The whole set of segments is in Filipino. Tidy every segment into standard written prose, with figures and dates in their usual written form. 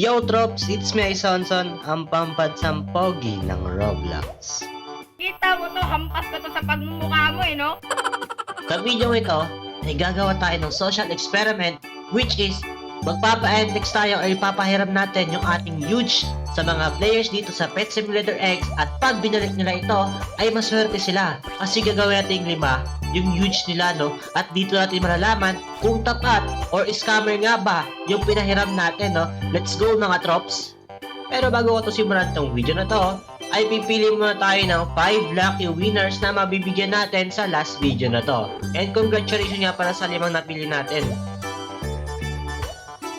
Yo Trops, it's me Sonson, ang pampadsang pogi ng Roblox. Kita mo to, hampas ko to sa pagmumukha mo no? Sa video ito, ay gagawa tayo ng social experiment which is magpapa-index tayo o ipapahiram natin yung ating huge sa mga players dito sa Pet Simulator X at pag binalik nila ito ay maswerte sila kasi gagawin natin yung huge nila at dito natin malalaman kung tapat or scammer nga ba yung pinahiram natin Let's go mga Trops! Pero bago ko to simulan tong video na to ay pipili muna tayo ng 5 lucky winners na mabibigyan natin sa last video na to. And congratulations nga para sa 5 napili natin.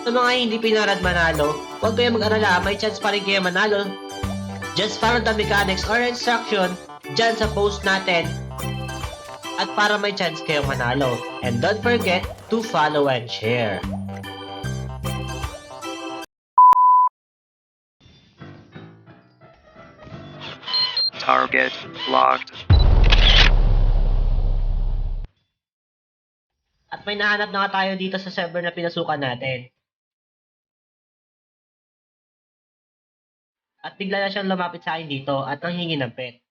Sa mga hindi pinarad manalo, huwag kayo mag-alala, may chance pa rin kayo manalo. Just follow the mechanics or instruction dyan sa post natin at para may chance kayo manalo. And don't forget to follow and share. Target locked. At may nahanap na nga tayo dito sa server na pinasukan natin. At bigla na siyang lumapit sa akin dito at nanghingi ng pet.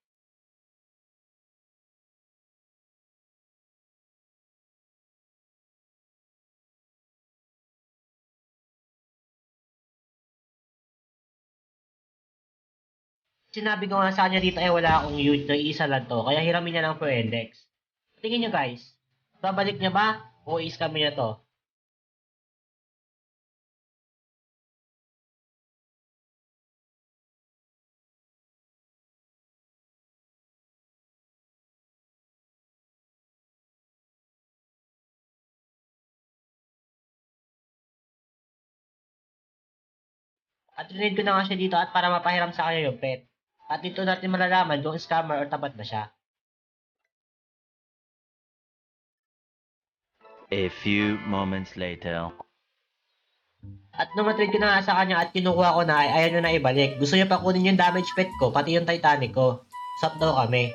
Sinabi ko nga sa kanya dito ay wala akong huge na isa lang to, kaya hiramin niya lang for index. Tingin niyo guys, babalik niya ba o i-scam niya to? At rinid ko na nga siya dito at para mapahiram sa kanya yung pet. At dito natin malalaman kung scammer or tapat ba siya. A few moments later. At nung matrade ko na nga sa kanya at kinukuha ko na ay ayaw nyo na ibalik. Gusto niya pa kunin yung damage pet ko, pati yung Titanic ko. Stop daw kami.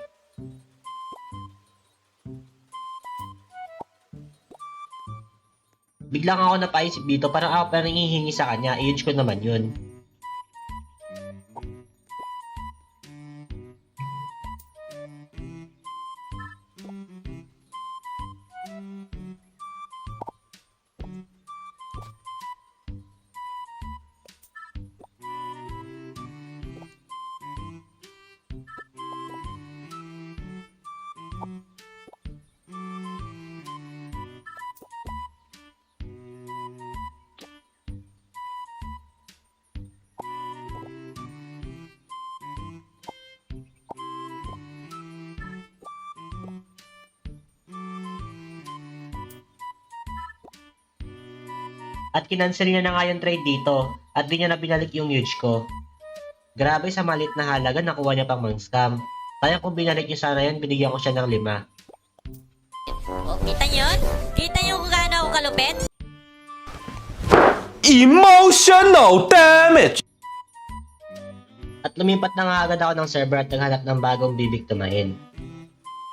Biglang ako napaisip dito, parang ako parang hihingi sa kanya, i-huge ko naman yun. At kinansel niya na nga yung trade dito at di niya na binalik yung huge ko. Grabe sa malit na halaga nakuha niya pang mang-scam. Kaya kung binalik niya sana yan, binigyan ko siya ng 5. Oh, kita niyo yun? Kita niyo kung gaano ako kalupit? Emotional damage! At lumipat na nga agad ako ng server at naghanap ng bagong bibiktimahin.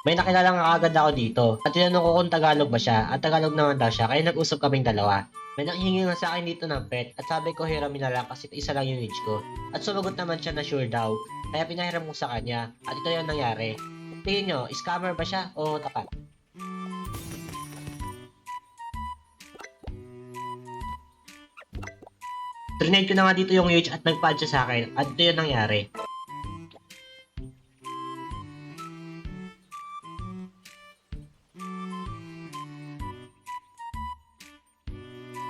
May nakilala nga agad ako dito at tinanong ko kung Tagalog ba siya at Tagalog naman daw siya kaya nag-usap kaming dalawa. May nanghingi nga sa akin dito ng pet at sabi ko hiramin na lang kasi isa lang yung age ko. At sumagot naman siya na sure daw kaya pinahiram ko sa kanya at ito yung nangyari. Tingin nyo, scammer ba siya o tapat? Trinade ko na nga dito yung huge at nag-pad siya sa akin at ito yung nangyari.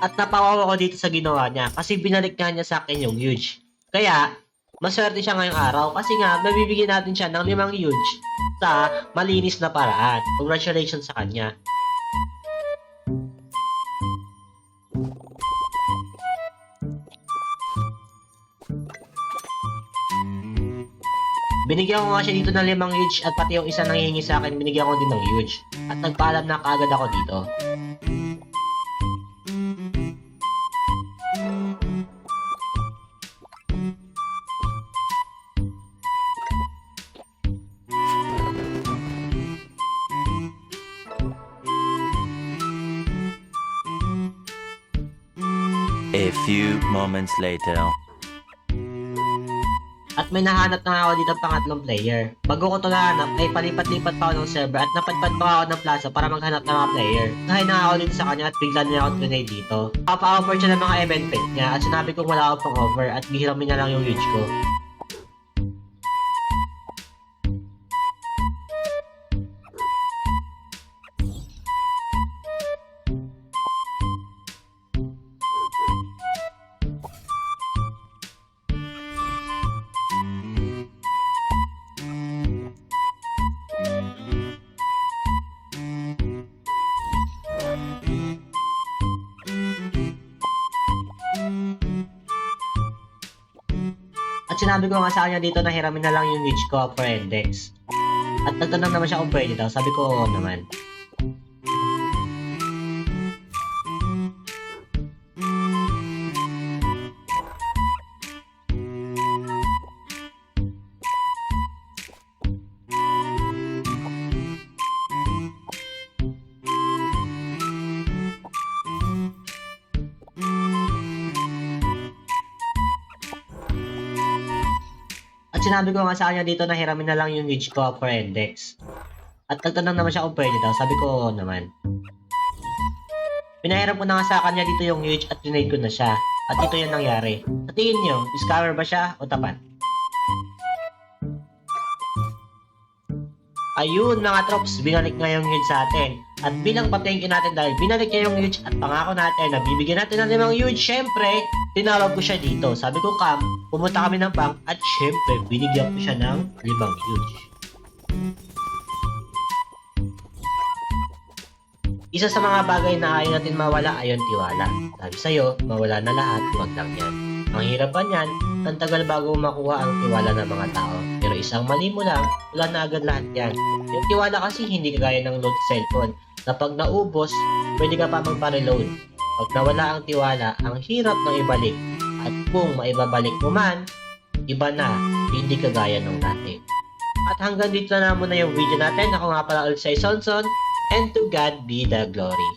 At napawawa ko dito sa ginawa niya kasi binalik niya sa akin yung huge. Kaya, maswerte siya ngayong araw kasi nga mabibigyan natin siya ng 5 huge sa malinis na paraan. Congratulations sa kanya. Binigyan ko nga siya dito ng 5 huge at pati yung isa nanghihingi sa akin binigyan ko din ng huge. At nagpaalam na kaagad ako dito. A few moments later. At may nahanap na ako dito pangatlong player. Bago ko ito nahanap, ay palipat-lipat pa ako ng server at napadpad pa ako ng plaza para maghanap ng mga player. Nahay na ako dito sa kanya at bigla niya ako trinade dito. Papa-offer siya ng mga event pet niya at sinabi kong wala ako pang offer at bihiramin na lang yung huge ko. At sinabi ko nga sa kanya dito na hiramin na lang yung niche ko for index. At nagtanong naman siya kung pwede daw. Sabi ko oo naman. At sinabi ko nga sa kanya dito na hiramin na lang yung niche ko for index. At nagtanong naman siya kung pwede daw. Sabi ko oo naman. Pinahiram ko na nga sa kanya dito yung huge at trinade ko na siya. At ito yung nangyari. Sa tingin nyo, scammer ba siya o tapat? Ayun mga trops, binalik nga yung huge sa atin. At bilang pa-thank you natin dahil binalik niya yung huge at pangako natin na bibigyan natin ng 5 huge, syempre, tinawag ko siya dito. Sabi ko, Cam, pumunta kami ng bank at syempre, binigyan ko siya ng 5 huge. Isa sa mga bagay na ayaw natin mawala ay yung tiwala. Sabi sa'yo, mawala na lahat, huwag lang yan. Ang hirapan yan, ang tagal bago makuha ang tiwala ng mga tao. Pero isang mali mo lang, wala na agad lahat yan. Yung tiwala kasi hindi kagaya ng load cellphone, na pag naubos, pwede ka pa magpa-reload. Pag nawala ang tiwala, ang hirap nang ibalik. At kung maibabalik mo man, iba na, hindi kagaya ng dati. At hanggang dito na muna yung video natin. Ako nga pala ulit si Sonson, and to God be the glory.